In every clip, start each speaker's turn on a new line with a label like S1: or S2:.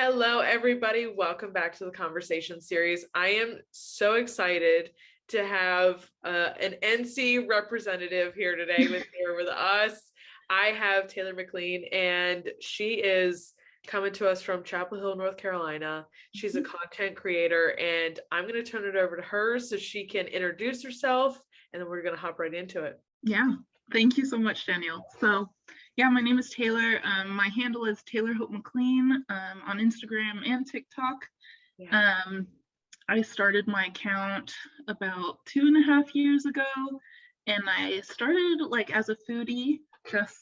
S1: Hello, everybody. Welcome back to the conversation series. I am so excited to have an NC representative here today with us. I have Taylor McLean, and she is coming to us from Chapel Hill, North Carolina. She's a content creator, and I'm going to turn it over to her so she can introduce herself, and then we're going to hop right into it.
S2: Yeah, thank you so much, Danielle. My name is Taylor. My handle is Taylor Hope McLean on Instagram and TikTok.
S1: Yeah.
S2: I started my account about 2.5 years ago, and I started like as a foodie, just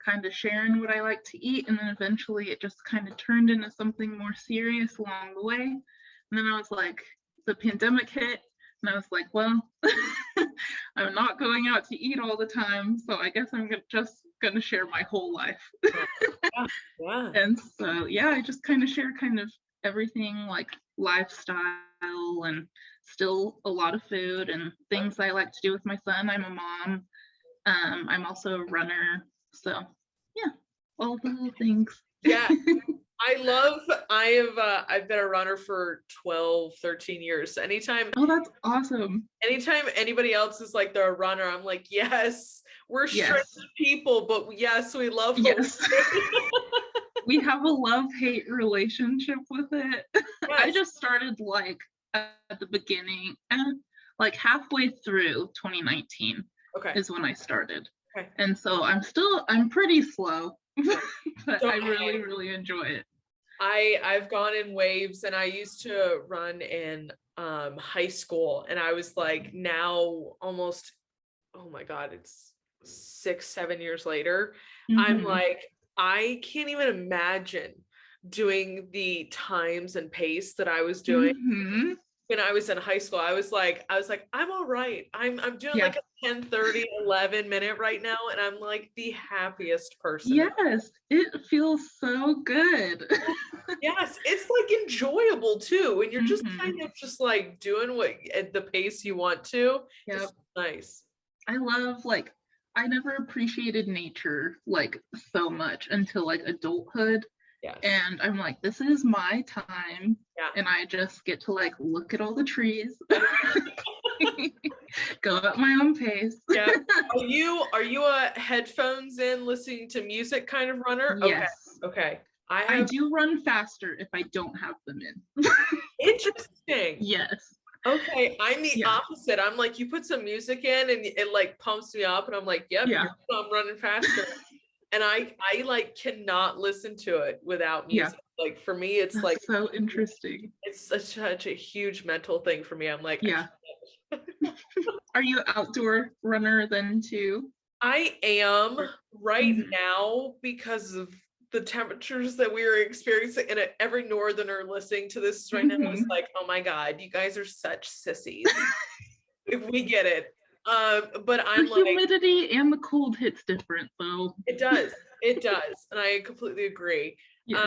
S2: kind of sharing what I like to eat, and then eventually it just kind of turned into something more serious along the way. And then I was like, the pandemic hit, and I was like, well, I'm not going out to eat all the time, so I guess I'm just going to share my whole life.
S1: Yeah.
S2: And so, yeah, I just kind of share kind of everything like lifestyle and still a lot of food and things I like to do with my son. I'm a mom. I'm also a runner. So, yeah, all the little things.
S1: Yeah. I've been a runner for 12, 13 years. So
S2: Oh, that's awesome.
S1: Anytime anybody else is like they're a runner, I'm like, yes, we're strict people, but yes, we love
S2: yes. We have a love-hate relationship with it. Yes. I just started like at the beginning, like halfway through 2019 is when I started. Okay. And so I'm pretty slow, but I really enjoy it.
S1: I've gone in waves, and I used to run in high school, and I was like, now almost, oh my God, it's 6-7 years later. I'm like, I can't even imagine doing the times and pace that I was doing when I was in high school. I was like, I'm all right. I'm doing like a 10:30, 11 minute right now, and I'm like the happiest person.
S2: Yes, it feels so good.
S1: Yes, it's like enjoyable too, and you're just kind of just like doing what at the pace you want to. Yep. It's nice.
S2: I love, like, I never appreciated nature like so much until like adulthood. Yes. And I'm like, this is my time. Yeah. And I just get to like look at all the trees. Go at my own pace.
S1: Yeah. Are you a headphones in listening to music kind of runner?
S2: Yes.
S1: Okay.
S2: I do run faster if I don't have them in.
S1: Interesting.
S2: Yes.
S1: Okay, I'm the opposite. I'm like, you put some music in and it like pumps me up, and I'm like, yep, I'm running faster. And I like cannot listen to it without music. Yeah. Like for me, it's like
S2: so interesting.
S1: It's such a huge mental thing for me. I'm like,
S2: yeah. Are you an outdoor runner then too?
S1: I am right now because of the temperatures that we are experiencing, and every northerner listening to this right now is like, oh my God, you guys are such sissies. If we get it. But I'm
S2: the humidity and the cold hits different though.
S1: It does, and I completely agree. Yes.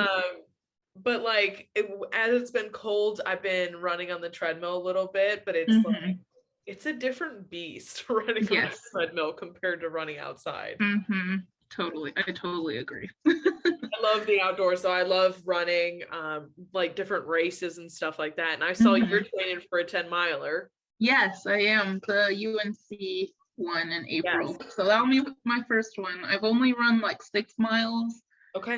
S1: But like as it's been cold, I've been running on the treadmill a little bit, but it's like it's a different beast running on the treadmill compared to running outside.
S2: Totally, I totally agree.
S1: I love the outdoors, so I love running like different races and stuff like that. And I saw you're training for a 10-miler.
S2: Yes, I am, the UNC one in April. Yes. So that'll be my first one. I've only run like 6 miles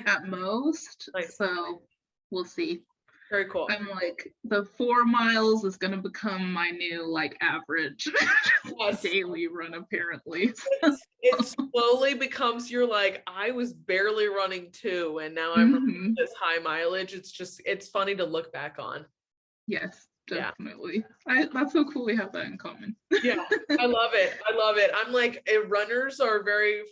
S2: at most. Nice. So we'll see.
S1: Very cool.
S2: I'm like, the 4 miles is going to become my new like average daily run apparently.
S1: It slowly becomes, you're like, I was barely running 2 and now I'm running this high mileage. It's funny to look back on.
S2: Yes. Definitely. That's so cool we have that in common.
S1: Yeah, I love it. I'm like, runners are very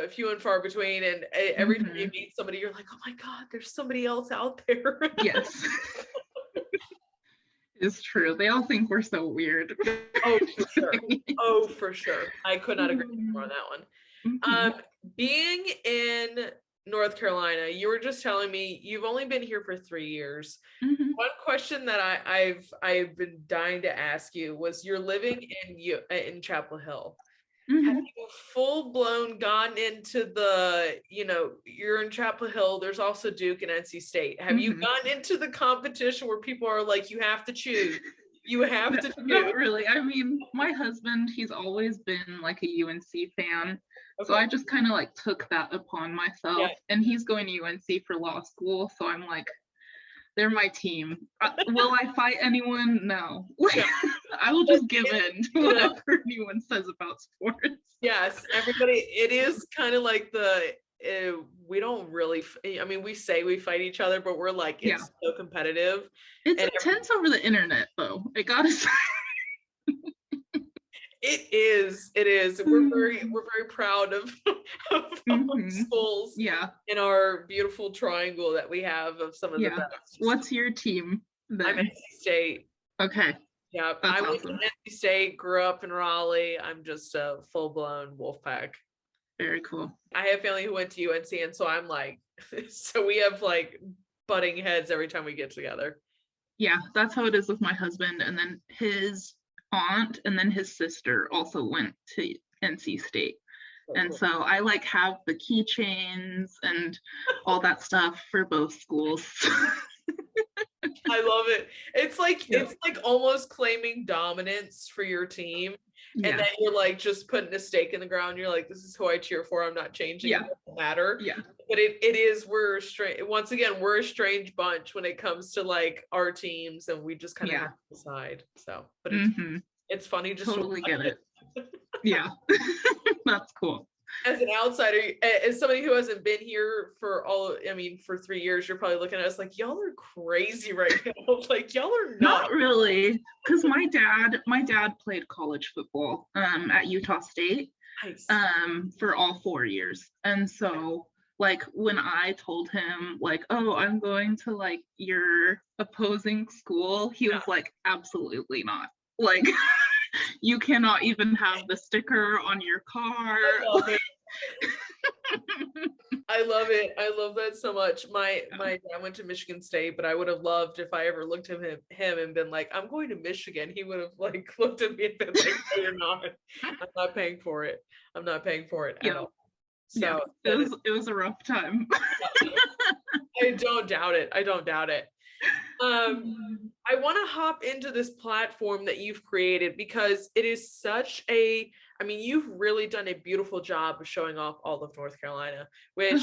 S1: few and far between, and every time you meet somebody, you're like, oh my God, there's somebody else out there.
S2: Yes. It's true. They all think we're so weird.
S1: Oh, for sure. I could not agree more on that one. Being in North Carolina, you were just telling me you've only been here for 3 years. One question that I've been dying to ask you was, you're living in Chapel Hill. Have
S2: Mhm.
S1: you full blown gone into the, you're in Chapel Hill, there's also Duke and NC State. Have you
S2: Mhm.
S1: gone into the competition where people are like, you have to choose? You have to choose.
S2: Not really. I mean, my husband, he's always been like a UNC fan. So I just kind of like took that upon myself. And he's going to UNC for law school. So I'm like, they're my team. Will I fight anyone? No. I will just give in to whatever anyone says about sports.
S1: Yes, everybody, it is kind of like we don't really, I mean, we say we fight each other, but we're like, it's so competitive.
S2: It's intense over the internet, though. I gotta say.
S1: It is. We're very proud of our schools.
S2: Yeah.
S1: In our beautiful triangle that we have of some of the best.
S2: What's your team then?
S1: I'm NC State.
S2: Okay.
S1: Yeah, I went to NC State, grew up in Raleigh. I'm just a full-blown Wolfpack.
S2: Very cool.
S1: I have family who went to UNC, and so I'm like, so we have like butting heads every time we get together.
S2: Yeah, that's how it is with my husband. And then his aunt and then his sister also went to NC State. And so I like have the keychains and all that stuff for both schools.
S1: I love it. It's like almost claiming dominance for your team. And then you're like just putting a stake in the ground. You're like, this is who I cheer for. I'm not changing. It doesn't matter. Yeah. But it is, we're strange. Once again, we're a strange bunch when it comes to like our teams, and we just kind of decide. So, but it's funny just
S2: totally get it. Yeah. That's cool.
S1: As an outsider, as somebody who hasn't been here for for 3 years, you're probably looking at us like, y'all are crazy right now. Like, y'all are
S2: not really. Because my dad played college football at Utah State. Nice. For all 4 years. And so like when I told him like, oh, I'm going to like your opposing school, he was like, absolutely not. Like you cannot even have the sticker on your car.
S1: I love it. I love that so much. My dad went to Michigan State, but I would have loved if I ever looked at him and been like, I'm going to Michigan. He would have like looked at me and been like, no, you're not. I'm not paying for it. I'm not paying for it at all. So
S2: it was a rough time.
S1: I don't doubt it. I want to hop into this platform that you've created because it is such you've really done a beautiful job of showing off all of North Carolina, which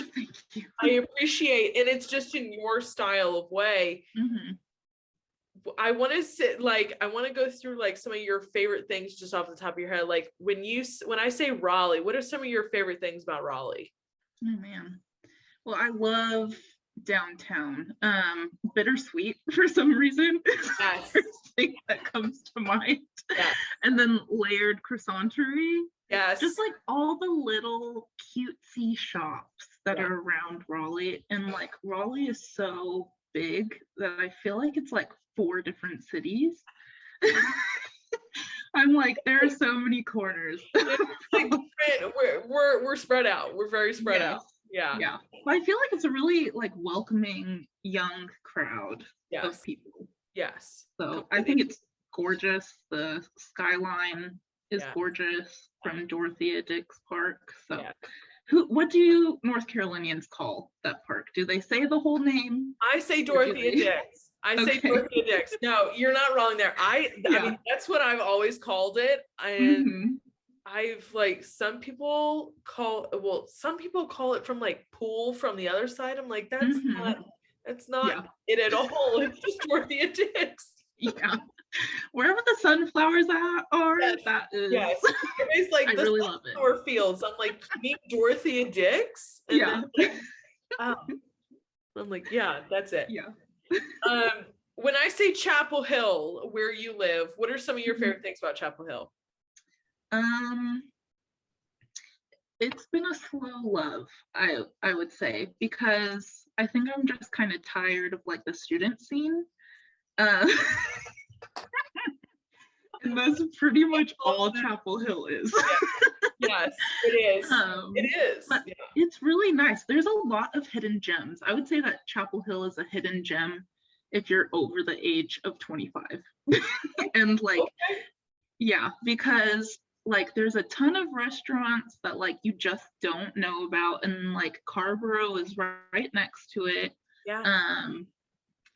S1: I appreciate. And it's just in your style of way. I want to go through like some of your favorite things just off the top of your head. Like when I say Raleigh, what are some of your favorite things about Raleigh?
S2: Oh man. Well, I love downtown. Bittersweet for some reason. Yes. First thing that comes to mind. Yeah. And then layered croissantery. Yes. Just like all the little cutesy shops that are around Raleigh. And like Raleigh is so big that I feel like it's like 4 different cities. I'm like, there are so many corners.
S1: we're spread out. We're very spread out. Yeah.
S2: Well, I feel like it's a really like welcoming young crowd of people.
S1: Yes.
S2: So I think it's gorgeous. The skyline is gorgeous from Dorothea Dix Park. So what do North Carolinians call that park? Do they say the whole name?
S1: I say Dorothea Dix. Say Dorothea Dix. No, you're not wrong there. I mean, that's what I've always called it. And I've like some people call it from like pool from the other side. I'm like, that's not it at all. It's just Dorothea Dix.
S2: Yeah. Wherever the sunflowers are, that is. Yes.
S1: It's like
S2: I really love it.
S1: Sunflower fields. I'm like, you mean Dorothea Dix? And then, like, I'm like, yeah, that's it. Yeah. When I say Chapel Hill, where you live, what are some of your favorite things about Chapel Hill?
S2: It's been a slow love, I would say, because I think I'm just kind of tired of like the student scene. And that's pretty much all Chapel Hill is.
S1: Yes, it is. It is.
S2: But it's really nice. There's a lot of hidden gems. I would say that Chapel Hill is a hidden gem if you're over the age of 25. And like, because like there's a ton of restaurants that like you just don't know about, and like Carborough is right next to it.
S1: Yeah.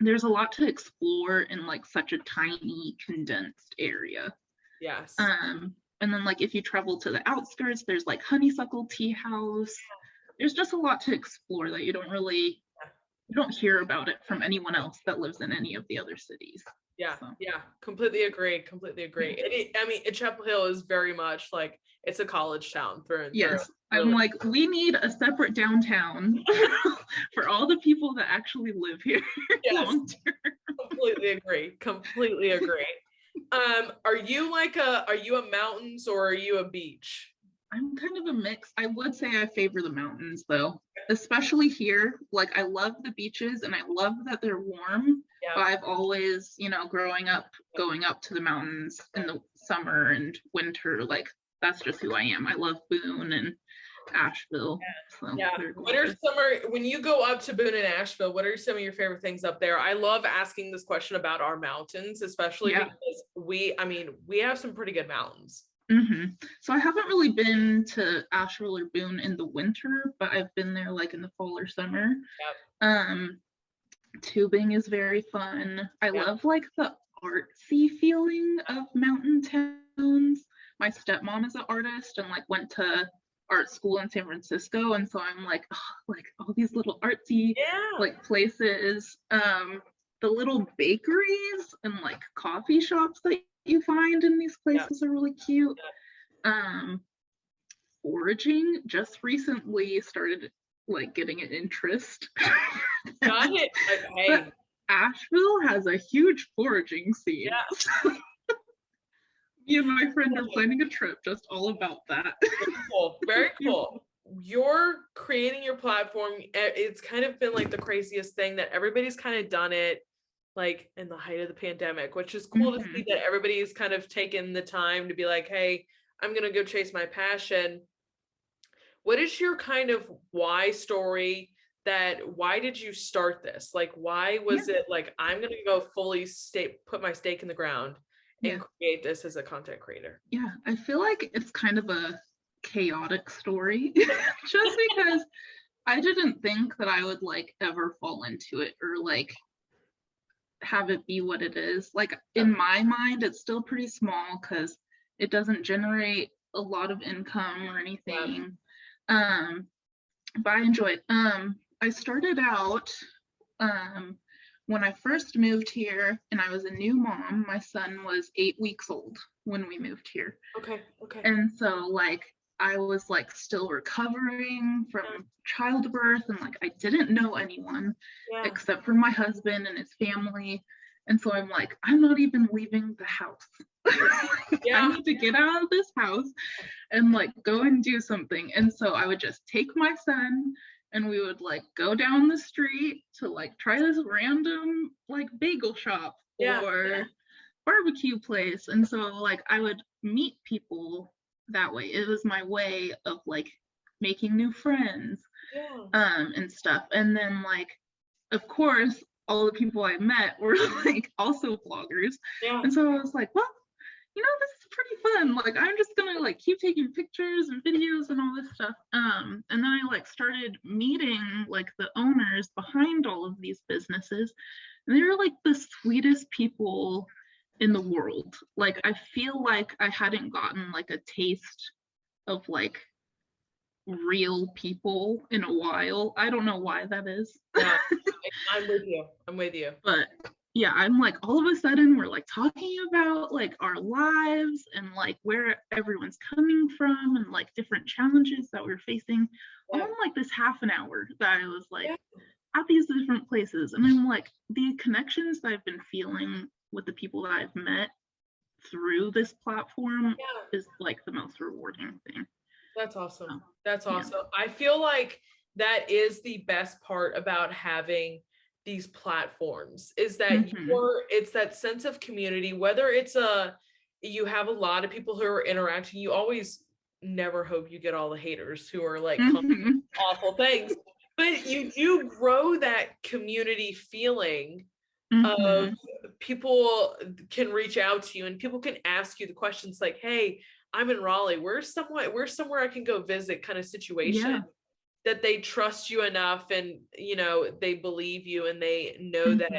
S2: There's a lot to explore in like such a tiny condensed area.
S1: Yes.
S2: And then like if you travel to the outskirts, there's like Honeysuckle Tea House. There's just a lot to explore that you don't hear about it from anyone else that lives in any of the other cities.
S1: Yeah, so. Yeah, completely agree. I mean, Chapel Hill is very much like it's a college town through and through.
S2: Yes, I'm like, we need a separate downtown for all the people that actually live here.
S1: Yes, completely agree. Are you a mountains or are you a beach?
S2: I'm kind of a mix. I would say I favor the mountains though, especially here. Like I love the beaches and I love that they're warm. Yeah. But I've always, growing up, going up to the mountains in the summer and winter, like that's just who I am. I love Boone and Asheville. So
S1: yeah. When you go up to Boone and Asheville, what are some of your favorite things up there? I love asking this question about our mountains, especially because we have some pretty good mountains.
S2: Mm-hmm. So I haven't really been to Asheville or Boone in the winter, but I've been there like in the fall or summer. Yep. Tubing is very fun. I love like the artsy feeling of mountain towns. My stepmom is an artist and like went to art school in San Francisco, and so I'm like, like all these little artsy like places. The little bakeries and like coffee shops that you find in these places are really cute. Foraging just recently started like getting an interest.
S1: Got it. Okay.
S2: Asheville has a huge foraging scene. Yeah. Me and my friend are planning a trip just all about that.
S1: Very cool. Very cool. You're creating your platform. It's kind of been like the craziest thing that everybody's kind of done it like in the height of the pandemic, which is cool to see that everybody's kind of taken the time to be like, hey, I'm going to go chase my passion. What is your kind of why story? Why did you start this? Like, why was it like, I'm going to go fully put my stake in the ground and create this as a content creator?
S2: Yeah, I feel like it's kind of a chaotic story just because I didn't think that I would like ever fall into it or like have it be what it is. Like in my mind, it's still pretty small because it doesn't generate a lot of income or anything. But I enjoy it. I started out when I first moved here and I was a new mom. My son was 8 weeks old when we moved here.
S1: Okay.
S2: And so like I was like still recovering from childbirth and like I didn't know anyone except for my husband and his family. And so I'm like, I'm not even leaving the house. I need to get out of this house and like go and do something. And so I would just take my son and we would like go down the street to like try this random like bagel shop or barbecue place. And so like I would meet people that way. It was my way of like making new friends and stuff. And then like of course all the people I met were like also vloggers. And so I was like, well, this is pretty fun. Like I'm just gonna like keep taking pictures and videos and all this stuff. And then I like started meeting like the owners behind all of these businesses, and they were like the sweetest people in the world. Like I feel like I hadn't gotten like a taste of like real people in a while. I don't know why that is.
S1: I'm with you.
S2: But yeah, I'm like all of a sudden we're like talking about like our lives and like where everyone's coming from and like different challenges that we're facing all in like this half an hour that I was like at these different places. And I'm like, the connections that I've been feeling with the people that I've met through this platform is like the most rewarding thing.
S1: That's awesome. That's awesome. I feel like that is the best part about having these platforms is that it's that sense of community, whether it's you have a lot of people who are interacting. You always never hope you get all the haters who are like awful things, but you do grow that community feeling of people can reach out to you and people can ask you the questions like, hey, I'm in Raleigh. Where's somewhere I can go visit kind of situation that they trust you enough and, you know, they believe you and they know that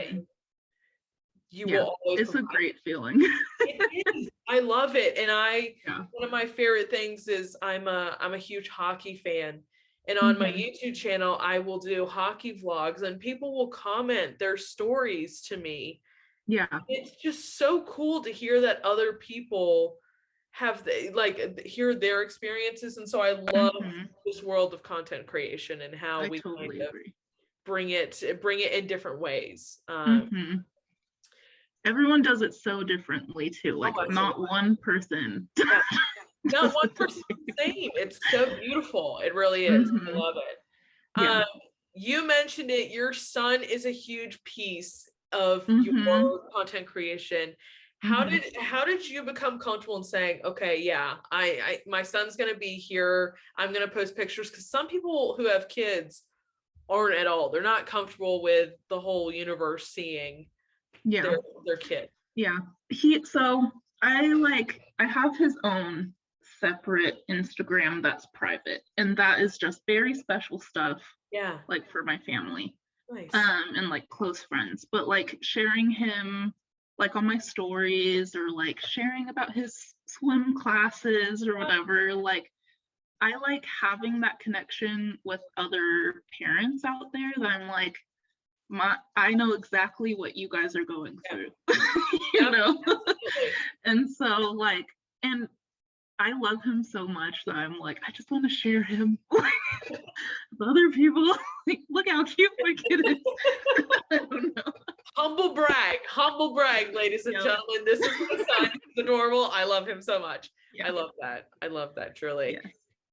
S1: you will always
S2: it's a great feeling.
S1: It is. I love it. And one of my favorite things is I'm a huge hockey fan. And on my YouTube channel, I will do hockey vlogs and people will comment their stories to me.
S2: Yeah.
S1: It's just so cool to hear that other people have hear their experiences. And so I love this world of content creation and how we
S2: totally
S1: kind of
S2: agree.
S1: bring it in different ways.
S2: Everyone does it so differently too. Like not one person.
S1: Not one person the same. It's so beautiful. It really is. I love it. You mentioned it. Your son is a huge piece of your content creation. How did you become comfortable in saying, okay, yeah, I my son's gonna be here. I'm gonna post pictures, because some people who have kids aren't at all. They're not comfortable with the whole universe seeing their kid.
S2: I have his own separate Instagram that's private, and that is just very special stuff, like for my family.
S1: Nice.
S2: And like close friends, but like sharing him like on my stories or like sharing about his swim classes or whatever, like I like having that connection with other parents out there that I'm like, I know exactly what you guys are going through, you know? And so like, and I love him so much that I'm like, I just want to share him with other people. Like, look how cute my kid is. I don't know.
S1: Humble brag, ladies and gentlemen. This is my son. He's adorable. I love him so much. I love that, truly.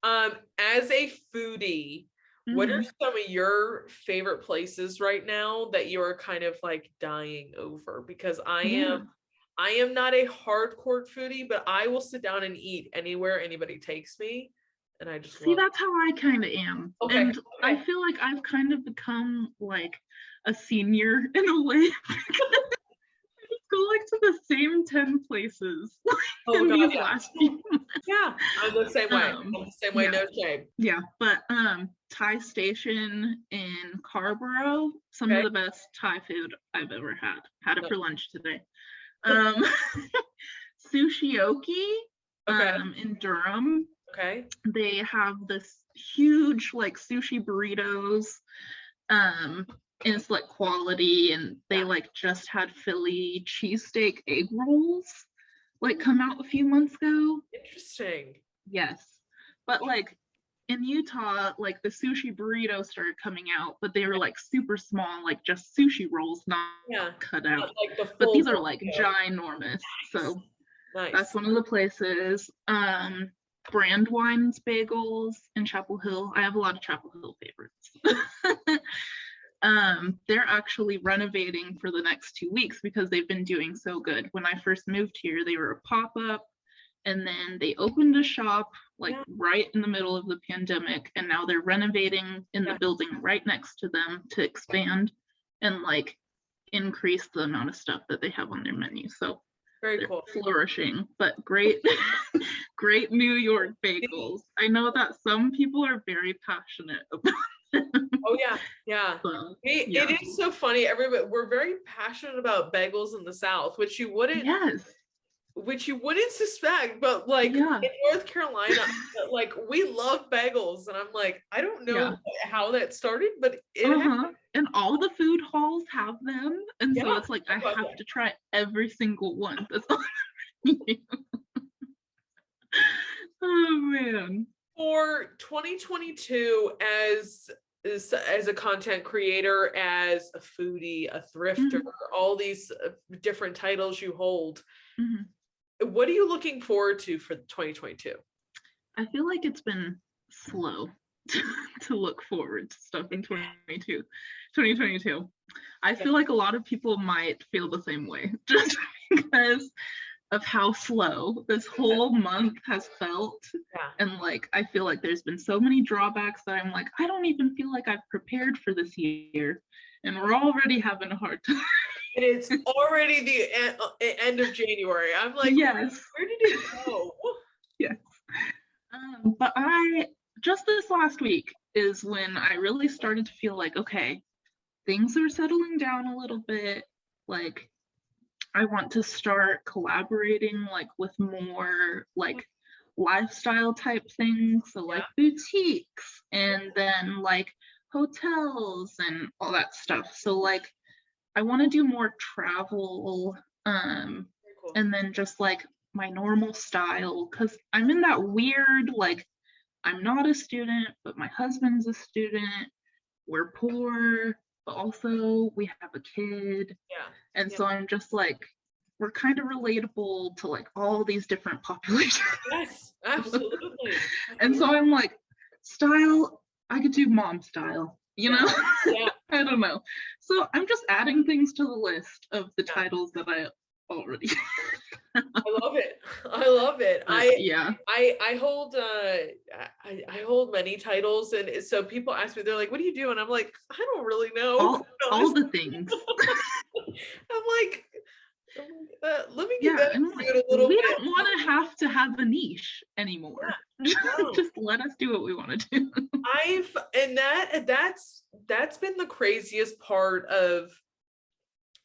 S1: As a foodie, what are some of your favorite places right now that you're kind of like dying over? Because I am not a hardcore foodie, but I will sit down and eat anywhere anybody takes me. And I just
S2: that's how I kind of am. And I feel like I've kind of become like a senior in a way. I just go like to the same 10 places in these last few months.
S1: I'm the same way. No shame.
S2: But Thai Station in Carborough, some of the best Thai food I've ever had. Had it for lunch today. Sushioki in Durham. They have this huge like sushi burritos. And it's like quality, and they like just had Philly cheesesteak egg rolls like come out a few months ago.
S1: Interesting.
S2: Yes. But like in Utah, like the sushi burritos started coming out, but they were like super small, like just sushi rolls, not cut out. But these are like ginormous. So that's one of the places. Brandwine's Bagels in Chapel Hill. I have a lot of Chapel Hill favorites. They're actually renovating for the next 2 weeks because they've been doing so good. When I first moved here, they were a pop-up, and then they opened a shop like right in the middle of the pandemic, and now they're renovating in the building right next to them to expand and like increase the amount of stuff that they have on their menu. So
S1: very cool.
S2: Flourishing, but great great New York bagels. I know that some people are very passionate about them.
S1: So, it is so funny. We're very passionate about bagels in the South, which you wouldn't suspect, but like in North Carolina, like we love bagels, and I'm like, I don't know how that started, but it
S2: and all the food halls have them, and so it's like I have to try every single one. That's all. Oh man.
S1: For 2022, as a content creator, as a foodie, a thrifter, all these different titles you hold, what are you looking forward to for 2022?
S2: I feel like it's been slow to look forward to stuff in 2022. I feel like a lot of people might feel the same way, just because of how slow this whole month has felt. And like I feel like there's been so many drawbacks that I'm like, I don't even feel like I've prepared for this year, and we're already having a hard time.
S1: And it's already the end of January. I'm like, where did it go?
S2: Yes. But I just this last week is when I really started to feel like, okay, things are settling down a little bit. Like, I want to start collaborating like with more like lifestyle type things. So like boutiques and then like hotels and all that stuff. So like I want to do more travel,
S1: Cool.
S2: and then just like my normal style, because I'm in that weird, like, I'm not a student, but my husband's a student. We're poor, but also we have a kid.
S1: Yeah.
S2: And so I'm just like, we're kind of relatable to like all these different populations.
S1: Yes, absolutely.
S2: And so I'm like, style, I could do mom style, you know?
S1: Yeah.
S2: I don't know. So I'm just adding things to the list of the titles that I already.
S1: I love it. I love it. I hold I hold many titles, and so people ask me, they're like, what do you do? And I'm like, I don't really know.
S2: All the things.
S1: I'm like, let me get that a little bit.
S2: We don't want to have a niche anymore. Just let us do what we want to do.
S1: That's been the craziest part of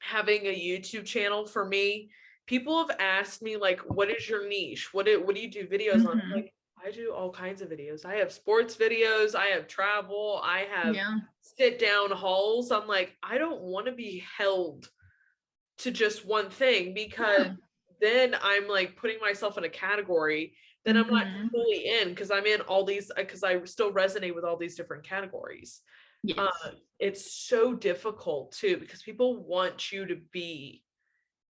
S1: having a YouTube channel for me. People have asked me, like, what is your niche? What do you do videos on? Like, I do all kinds of videos. I have sports videos, I have travel, I have sit down hauls. I'm like, I don't want to be held to just one thing, because then I'm like putting myself in a category, then I'm not fully in, because I'm in all these, because I still resonate with all these different categories.
S2: Yes.
S1: It's so difficult too, because people want you to be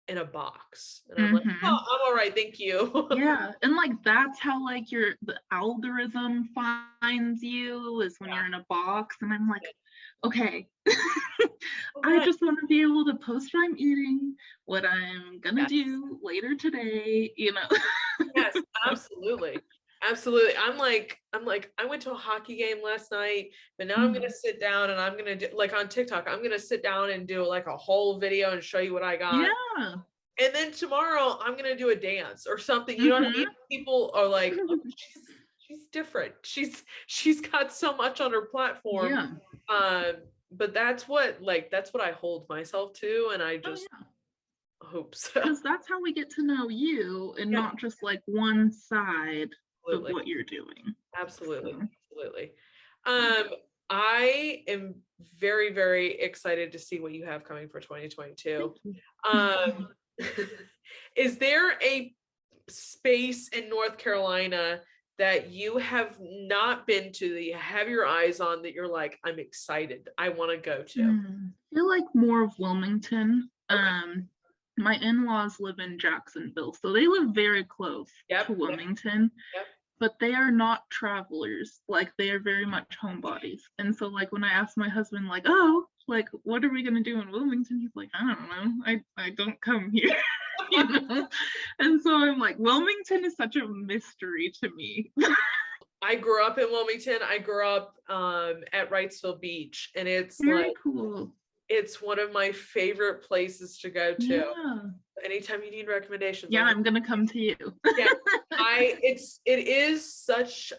S1: in a box, and I'm like, oh, I'm all right, thank you.
S2: Yeah, and like that's how like the algorithm finds you, is when you're in a box. And I'm like, okay, I just want to be able to post what I'm eating, what I'm gonna do later today, you know.
S1: Yes, absolutely. Absolutely. I'm like, I went to a hockey game last night, but now I'm gonna sit down and I'm gonna do, like, on TikTok, I'm gonna sit down and do like a whole video and show you what I got.
S2: Yeah.
S1: And then tomorrow I'm gonna do a dance or something. You know what I mean? People are like, oh, she's different. She's got so much on her platform. Yeah. But that's what I hold myself to, and I just hope so.
S2: Because that's how we get to know you, and not just like one side of what you're doing.
S1: Absolutely. Absolutely. I am very, very excited to see what you have coming for 2022. Is there a space in North Carolina that you have not been to, that you have your eyes on, that you're like, I'm excited, I want to go to?
S2: I feel like more of Wilmington. My in-laws live in Jacksonville, so they live very close to Wilmington. But they are not travelers. Like, they are very much homebodies. And so like when I asked my husband, like, oh, like, what are we gonna do in Wilmington? He's like, I don't know. I don't come here. You know? And so I'm like, Wilmington is such a mystery to me.
S1: I grew up in Wilmington. I grew up at Wrightsville Beach, and it's
S2: very cool.
S1: It's one of my favorite places to go to. Yeah. Anytime you need recommendations.
S2: Yeah, I'm gonna come to you.
S1: Yeah, it is such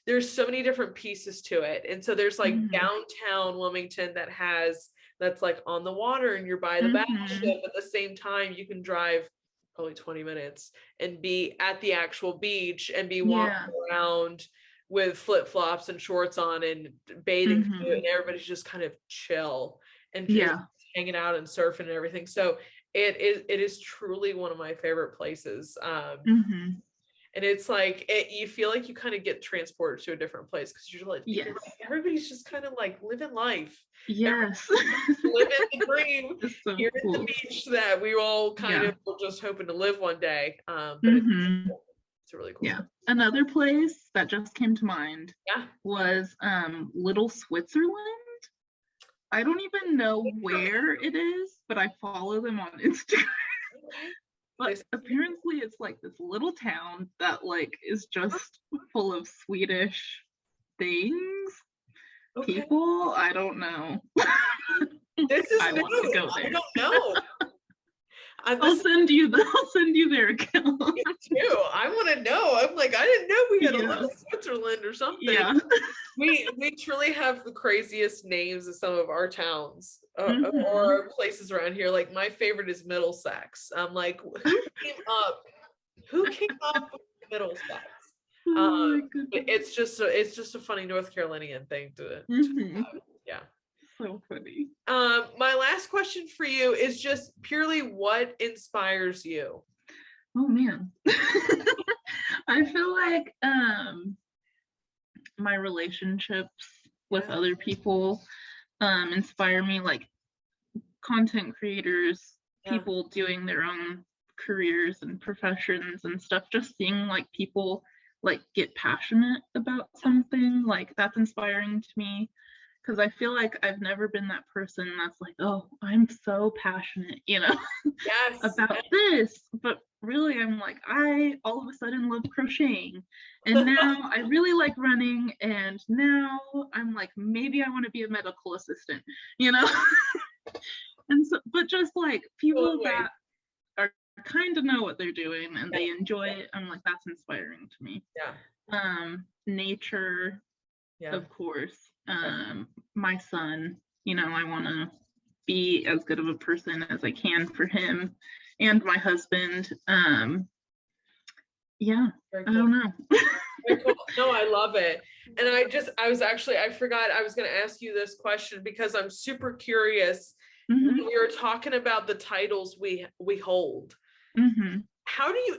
S1: there's so many different pieces to it. And so there's like downtown Wilmington that's like on the water, and you're by the battleship. At the same time, you can drive probably 20 minutes and be at the actual beach and be walking around with flip-flops and shorts on and bathing suit, and everybody's just kind of chill and just hanging out and surfing and everything. So it is truly one of my favorite places. And it's like, you feel like you kind of get transported to a different place, because you're like, everybody's just kind of like living life.
S2: Yes.
S1: Living the dream
S2: so
S1: here
S2: cool.
S1: at the beach that we all kind of were just hoping to live one day. But it's a really cool place.
S2: Another place that just came to mind was Little Switzerland. I don't even know where it is, but I follow them on Instagram. But apparently it's like this little town that like is just full of Swedish things, people. I don't know.
S1: This is
S2: I want to go there.
S1: I don't know.
S2: I'll send you their account.
S1: Me too. I want to know. I'm like, I didn't know we had a little Switzerland or something.
S2: Yeah.
S1: We truly have the craziest names of some of our towns or places around here. Like my favorite is Middlesex. I'm like, who came up with Middlesex? It's just a funny North Carolinian thing to yeah.
S2: So funny.
S1: My last question for you is just purely what inspires you?
S2: Oh man. I feel like my relationships with other people inspire me, like content creators, people doing their own careers and professions and stuff, just seeing like people like get passionate about something, like that's inspiring to me, because I feel like I've never been that person that's like, oh, I'm so passionate, about this, but really I'm like, I all of a sudden love crocheting, and now I really like running, and now I'm like, maybe I want to be a medical assistant, and so, but just like people that are kind of know what they're doing and they enjoy it, I'm like, that's inspiring to me. Nature, of course. My son, I want to be as good of a person as I can for him, and my husband. I don't know.
S1: Very cool. No, I love it. And I forgot I was going to ask you this question because I'm super curious. When we were talking about the titles we hold. How do you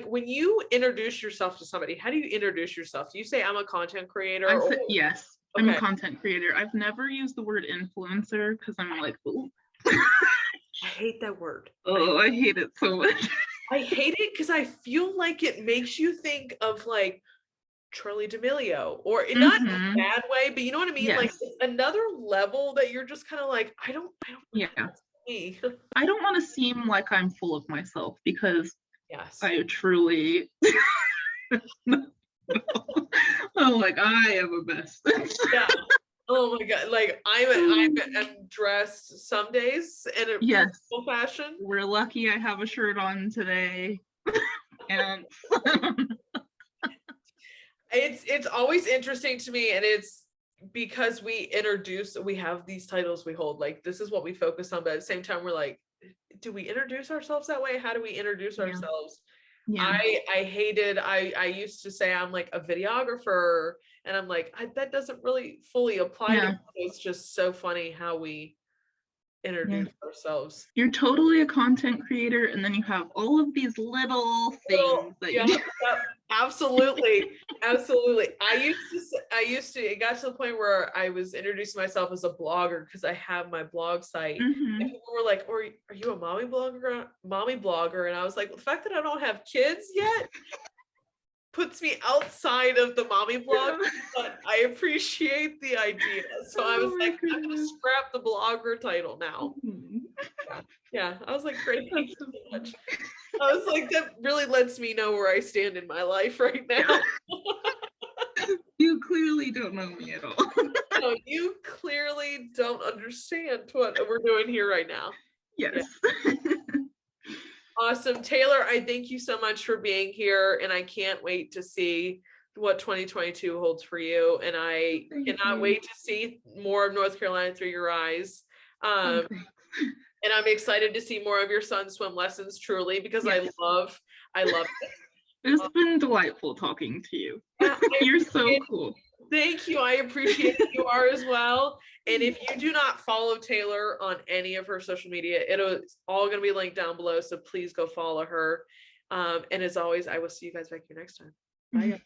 S1: when you introduce yourself to somebody, how do you introduce yourself? Do you say I'm a content creator?
S2: Yes, I'm a content creator. I've never used the word influencer because I'm like, ooh.
S1: I hate that word.
S2: Oh, I hate it so much.
S1: I hate it because I feel like it makes you think of like Charlie D'Amelio, or not in a bad way, but you know what I mean? Like it's another level that you're just kind of like, I don't
S2: I don't want to seem like I'm full of myself, because I truly I'm like, I am a mess.
S1: Oh my god, like I'm dressed some days in a full fashion.
S2: We're lucky I have a shirt on today. And
S1: it's always interesting to me, and it's because we have these titles we hold, like this is what we focus on, but at the same time we're like, do we introduce ourselves that way? How do we introduce ourselves? I used to say I'm like a videographer, and I'm like, that doesn't really fully apply to me. It's just so funny how we introduce ourselves.
S2: You're totally a content creator, and then you have all of these little things that you
S1: absolutely. I used to it got to the point where I was introducing myself as a blogger because I have my blog site, and people were like, are you a mommy blogger? And I was like, the fact that I don't have kids yet puts me outside of the mommy blog, but I appreciate the idea. So I was like, I'm gonna scrap the blogger title now. I was like, great, thank you so much. I was like, that really lets me know where I stand in my life right now.
S2: You clearly don't know me at all.
S1: No, you clearly don't understand what we're doing here right now.
S2: Yes.
S1: Awesome. Taylor, I thank you so much for being here, and I can't wait to see what 2022 holds for you, and I cannot wait to see more of North Carolina through your eyes. And I'm excited to see more of your son's swim lessons, truly, because I love it.
S2: It's been delightful talking to you. You're so cool.
S1: Thank you. I appreciate you are as well. And if you do not follow Taylor on any of her social media, it's all going to be linked down below. So please go follow her. And as always, I will see you guys back here next time. Bye.